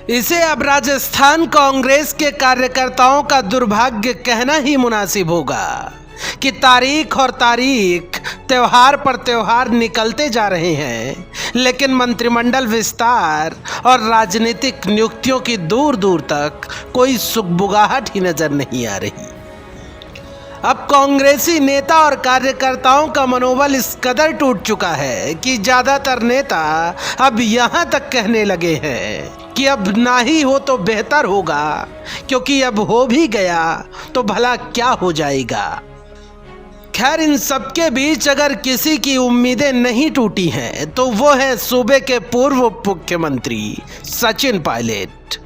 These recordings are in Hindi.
इसे अब राजस्थान कांग्रेस के कार्यकर्ताओं का दुर्भाग्य कहना ही मुनासिब होगा कि तारीख और तारीख, त्योहार पर त्योहार निकलते जा रहे हैं, लेकिन मंत्रिमंडल विस्तार और राजनीतिक नियुक्तियों की दूर दूर तक कोई सुगबुगाहट ही नजर नहीं आ रही। अब कांग्रेसी नेता और कार्यकर्ताओं का मनोबल इस कदर टूट चुका है कि ज्यादातर नेता अब यहां तक कहने लगे हैं कि अब ना ही हो तो बेहतर होगा, क्योंकि अब हो भी गया तो भला क्या हो जाएगा। खैर, इन सबके बीच अगर किसी की उम्मीदें नहीं टूटी हैं तो वो है सूबे के पूर्व मुख्यमंत्री सचिन पायलट।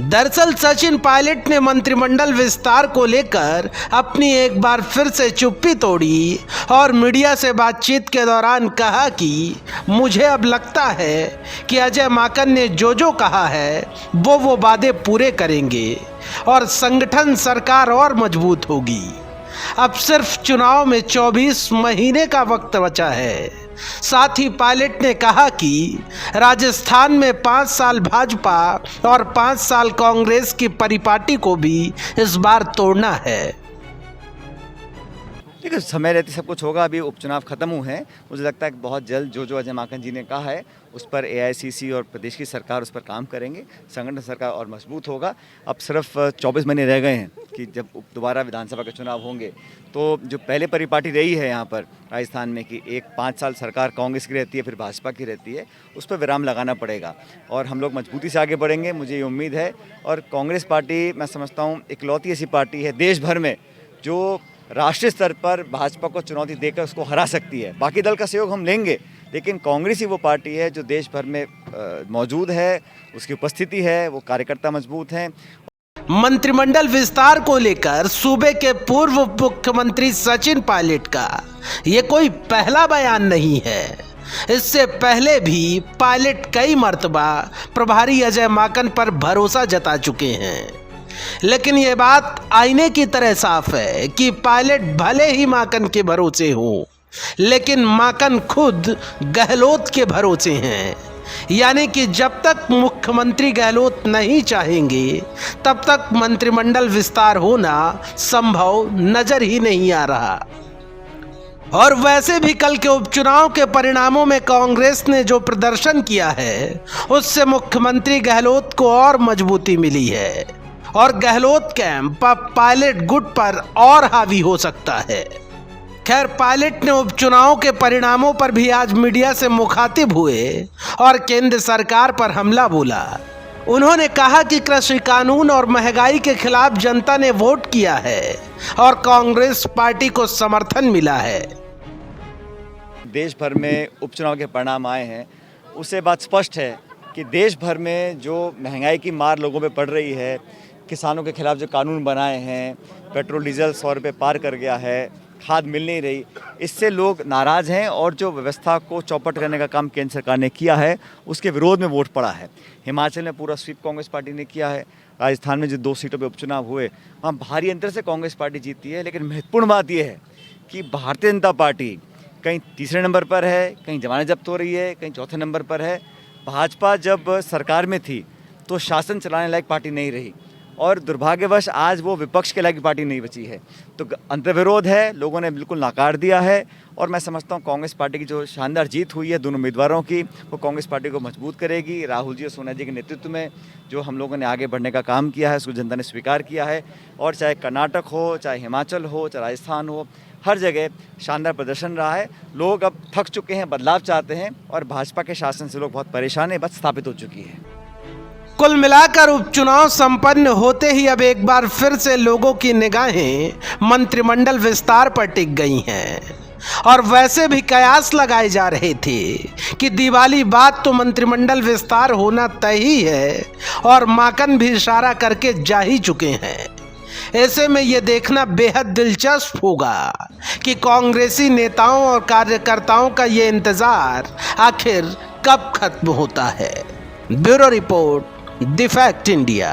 दरअसल सचिन पायलट ने मंत्रिमंडल विस्तार को लेकर अपनी एक बार फिर से चुप्पी तोड़ी और मीडिया से बातचीत के दौरान कहा कि मुझे अब लगता है कि अजय माकन ने जो कहा है वो वादे पूरे करेंगे और संगठन सरकार और मजबूत होगी। अब सिर्फ चुनाव में 24 महीने का वक्त बचा है। साथ ही पायलट ने कहा कि राजस्थान में 5 साल भाजपा और 5 साल कांग्रेस की परिपाटी को भी इस बार तोड़ना है। देखिए, समय रहते सब कुछ होगा। अभी उपचुनाव खत्म हुए हैं। मुझे लगता है कि बहुत जल्द जो अजय माकन जी ने कहा है उस पर एआईसीसी और प्रदेश की सरकार उस पर काम करेंगे, संगठन सरकार और मजबूत होगा। अब सिर्फ 24 महीने रह गए हैं कि जब दोबारा विधानसभा के चुनाव होंगे, तो जो पहले परिपाटी रही है यहाँ पर राजस्थान में कि एक 5 साल सरकार कांग्रेस की रहती है फिर भाजपा की रहती है, उस पर विराम लगाना पड़ेगा और हम लोग मजबूती से आगे बढ़ेंगे, मुझे ये उम्मीद है। और कांग्रेस पार्टी, मैं समझता हूँ, इकलौती ऐसी पार्टी है देश भर में जो राष्ट्रीय स्तर पर भाजपा को चुनौती देकर उसको हरा सकती है। बाकी दल का सहयोग हम लेंगे, लेकिन कांग्रेस ही वो पार्टी है जो देश भर में मौजूद है, उसकी उपस्थिति है, वो कार्यकर्ता मजबूत हैं। मंत्रिमंडल विस्तार को लेकर सूबे के पूर्व मुख्यमंत्री सचिन पायलट का ये कोई पहला बयान नहीं है। इससे पहले भी पायलट कई मर्तबा प्रभारी अजय माकन पर भरोसा जता चुके हैं, लेकिन ये बात आईने की तरह साफ है कि पायलट भले ही माकन के भरोसे हो, लेकिन माकन खुद गहलोत के भरोसे हैं। यानी कि जब तक मुख्यमंत्री गहलोत नहीं चाहेंगे तब तक मंत्रिमंडल विस्तार होना संभव नजर ही नहीं आ रहा। और वैसे भी कल के उपचुनाव के परिणामों में कांग्रेस ने जो प्रदर्शन किया है उससे मुख्यमंत्री गहलोत को और मजबूती मिली है और गहलोत कैंप पायलट गुट पर और हावी हो सकता है। खैर, पायलट ने उपचुनाव के परिणामों पर भी आज मीडिया से मुखातिब हुए और केंद्र सरकार पर हमला बोला। उन्होंने कहा कि कृषि कानून और महंगाई के खिलाफ जनता ने वोट किया है और कांग्रेस पार्टी को समर्थन मिला है। देश भर में उपचुनाव के परिणाम आए हैं, उससे बात स्पष्ट है कि देश भर में जो महंगाई की मार लोगों पे पड़ रही है, किसानों के खिलाफ जो कानून बनाए हैं, पेट्रोल डीजल 100 रुपये पार कर गया है, खाद मिल नहीं रही, इससे लोग नाराज़ हैं और जो व्यवस्था को चौपट करने का काम केंद्र सरकार ने किया है उसके विरोध में वोट पड़ा है। हिमाचल में पूरा स्वीप कांग्रेस पार्टी ने किया है। राजस्थान में जो 2 सीटों पे उपचुनाव हुए वहाँ भारी अंतर से कांग्रेस पार्टी जीती है। लेकिन महत्वपूर्ण बात यह है कि भारतीय जनता पार्टी कहीं तीसरे नंबर पर है, कहीं जमानत जब्त हो रही है, कहीं चौथे नंबर पर है। भाजपा जब सरकार में थी तो शासन चलाने लायक पार्टी नहीं रही और दुर्भाग्यवश आज वो विपक्ष के लायक पार्टी नहीं बची है। तो अंतर्विरोध है, लोगों ने बिल्कुल नकार दिया है और मैं समझता हूँ कांग्रेस पार्टी की जो शानदार जीत हुई है दोनों उम्मीदवारों की, वो कांग्रेस पार्टी को मजबूत करेगी। राहुल जी और सोनिया जी के नेतृत्व में जो हम लोगों ने आगे बढ़ने का काम किया है उसको जनता ने स्वीकार किया है और चाहे कर्नाटक हो, चाहे हिमाचल हो, चाहे राजस्थान हो, हर जगह शानदार प्रदर्शन रहा है। लोग अब थक चुके हैं, बदलाव चाहते हैं और भाजपा के शासन से लोग बहुत परेशान हैं, बस स्थापित हो चुकी है। कुल मिलाकर उपचुनाव संपन्न होते ही अब एक बार फिर से लोगों की निगाहें मंत्रिमंडल विस्तार पर टिक गई हैं और वैसे भी कयास लगाए जा रहे थे कि दिवाली बाद तो मंत्रिमंडल विस्तार होना तय ही है और माकन भी इशारा करके जा ही चुके हैं। ऐसे में यह देखना बेहद दिलचस्प होगा कि कांग्रेसी नेताओं और कार्यकर्ताओं का ये इंतजार आखिर कब खत्म होता है। Bureau report, the fact India.